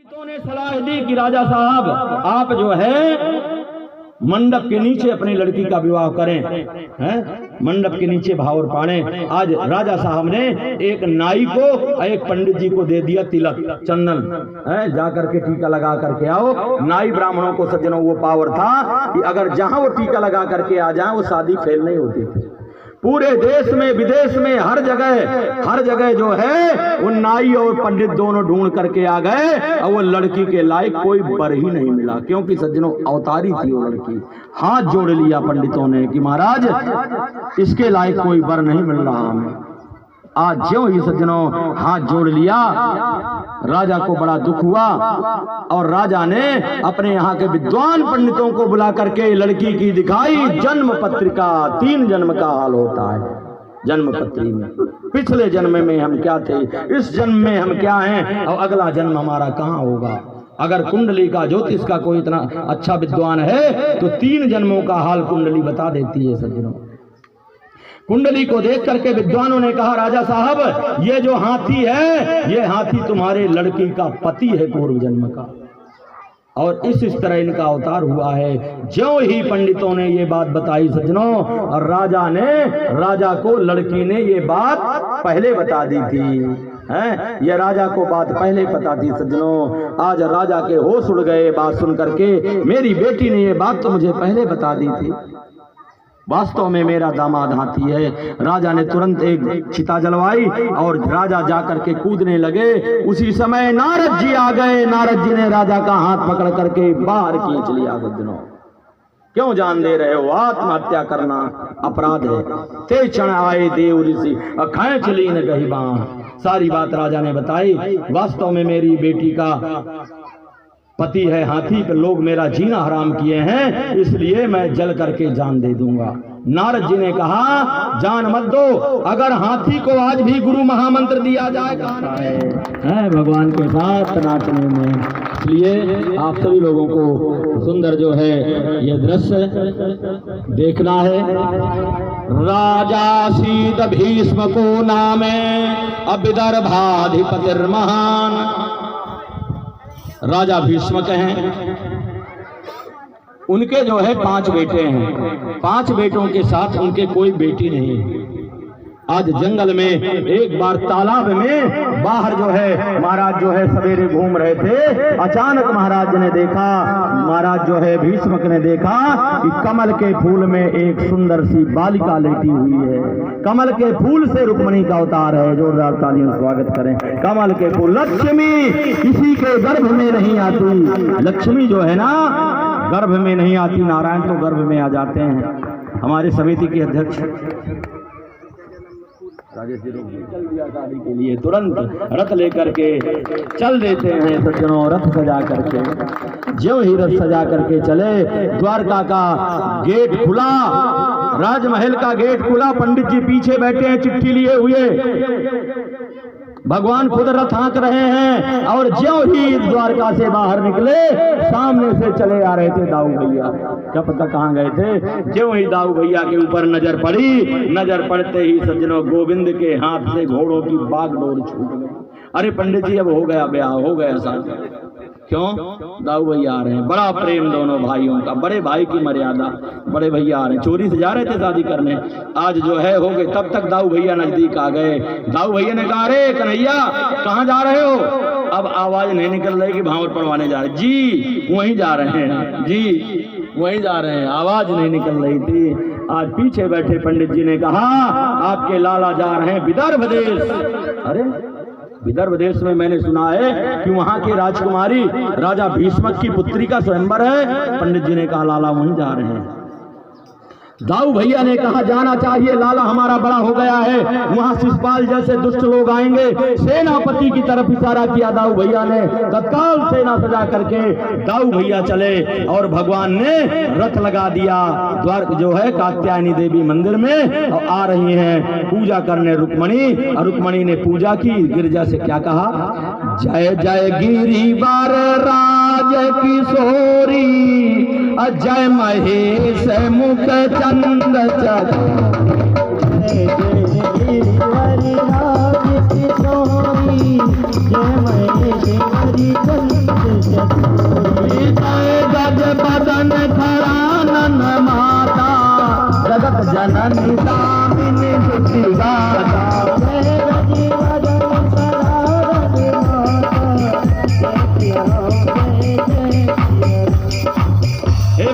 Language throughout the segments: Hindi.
पंडितों ने सलाह दी कि राजा साहब आप जो है मंडप के नीचे अपनी लड़की का विवाह करें, हैं? मंडप के नीचे भावर पाड़े। आज राजा साहब ने एक नाई को एक पंडित जी को दे दिया तिलक चंदन, है? जा करके टीका लगा करके आओ। नाई ब्राह्मणों को सज्जनों वो पावर था कि अगर जहां वो टीका लगा करके आ जाए वो शादी फेल नहीं होती थी। पूरे देश में विदेश में हर जगह जो है वो नाई और पंडित दोनों ढूंढ करके आ गए और वो लड़की के लायक कोई वर ही नहीं मिला, क्योंकि सज्जनों अवतारी थी वो लड़की। हाथ जोड़ लिया पंडितों ने कि महाराज इसके लायक कोई वर नहीं मिल रहा हमें। आज ज्यों ही सज्जनों हाथ जोड़ लिया, राजा को बड़ा दुख हुआ और राजा ने अपने यहाँ के विद्वान पंडितों को बुला करके लड़की की दिखाई जन्म पत्रिका। 3 जन्म का हाल होता है जन्म पत्री में। पिछले जन्म में हम क्या थे, इस जन्म में हम क्या हैं और अगला जन्म हमारा कहाँ होगा। अगर कुंडली का ज्योतिष का कोई इतना अच्छा विद्वान है तो 3 जन्मों का हाल कुंडली बता देती है सज्जनों। कुंडली को देख करके विद्वानों ने कहा राजा साहब ये जो हाथी है ये हाथी तुम्हारे लड़की का पति है पूर्व जन्म का, और इस तरह इनका अवतार हुआ है। ज्यों ही पंडितों ने ये बात बताई सज्जनों, और राजा को लड़की ने ये बात पहले बता दी थी, हैं? ये राजा को बात पहले पता थी सज्जनों। आज राजा के होश उड़ गए बात सुन करके, मेरी बेटी ने ये बात तो मुझे पहले बता दी थी, वास्तव में मेरा दामाद हाथी है। राजा ने तुरंत एक चिता जलवाई और राजा जाकर के कूदने लगे। उसी समय नारद जी आ गए। नारद जी ने राजा का हाथ पकड़ करके बाहर खींच लिया। सज्जनों क्यों जान दे रहे हो, आत्महत्या करना अपराध है। ते क्षण आए देव ऋषि खींच ली न गही बांह। सारी बात राजा ने बताई। वास्तव में मेरी बेटी का पति है हाथी, पर लोग मेरा जीना हराम किए हैं, इसलिए मैं जल करके जान दे दूंगा। नारद जी ने कहा जान मत दो, अगर हाथी को आज भी गुरु महामंत्र दिया जाएगा है भगवान के साथ नाचने में। इसलिए आप सभी लोगों को सुंदर जो है ये दृश्य देखना है। राजा शीत भीष्म को नामे अविदर्भाधिपतिर्महान। राजा भीष्मक हैं, उनके जो है 5 बेटे हैं। 5 बेटों के साथ उनके कोई बेटी नहीं। आज जंगल में एक बार तालाब में बाहर जो है महाराज जो है सवेरे घूम रहे थे। अचानक महाराज ने देखा, महाराज जो है भीष्मक ने देखा कि कमल के फूल में एक सुंदर सी बालिका लेटी हुई है। कमल के फूल से रुक्मणी का अवतार है। जोरदार तालियों से स्वागत करें। कमल के फूल, लक्ष्मी किसी के गर्भ में नहीं आती। लक्ष्मी जो है ना गर्भ में नहीं आती, नारायण तो गर्भ में आ जाते हैं। हमारे समिति के अध्यक्ष राजेश जी चल दिया शादी के लिए, तुरंत रथ लेकर के चल देते हैं सज्जनों। रथ सजा करके ज्यों ही रथ सजा करके चले, द्वारका का गेट खुला, राजमहल का गेट खुला। पंडित जी पीछे बैठे हैं चिट्ठी लिए हुए, भगवान खुद रथ हाँक रहे हैं। और ज्यों ही द्वारका से बाहर निकले, सामने से चले आ रहे थे दाऊ भैया। क्या पता कहाँ गए थे। ज्यों ही दाऊ भैया के ऊपर नजर पड़ी, नजर पड़ते ही सज्जनों गोविंद के हाथ से घोड़ों की बागडोर छूट गई। अरे पंडित जी अब हो गया ब्याह, हो गया शादी। क्यों? दाऊ भैया आ रहे हैं। बड़ा प्रेम दोनों भाइयों का, बड़े भाई की मर्यादा। बड़े भैया आ रहे हैं, चोरी से जा रहे थे शादी करने, आज जो है हो गए। तब तक दाऊ भैया नजदीक आ गए। दाऊ भैया ने कहा अरे कन्हैया कहाँ जा रहे हो? अब आवाज नहीं निकल रही कि भावर पढ़वाने जा रहे। जी वहीं जा रहे हैं, जी वहीं जा रहे हैं। आवाज नहीं निकल रही थी। आज पीछे बैठे पंडित जी ने कहा आपके लाला जा रहे हैं विदर्भ देश। अरे विदर्भ देश में मैंने सुना है कि वहां की राजकुमारी राजा भीष्मक की पुत्री का स्वयंवर है। पंडित जी ने कहा लाला वहीं जा रहे हैं। दाऊ भैया ने कहा जाना चाहिए, लाला हमारा बड़ा हो गया है, वहां शिशुपाल जैसे दुष्ट लोग आएंगे। सेनापति की तरफ इशारा किया दाऊ भैया ने। तत्काल सेना सजा करके दाऊ भैया चले और भगवान ने रथ लगा दिया द्वार जो है कात्यायनी देवी मंदिर में, और आ रही हैं पूजा करने रुक्मणी। और रुक्मणी ने पूजा की, गिरिजा से क्या कहा, जय जय गिरिवर राज किशोरी, जय महेश मुख चंद चक, जय जय गिरिवर राज किशोरी, जय महेश हरि चंद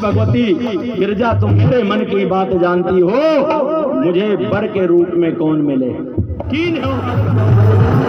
भगवती गिरजा, तुम मेरे मन की बात जानती हो, मुझे बर के रूप में कौन मिले? कीन हो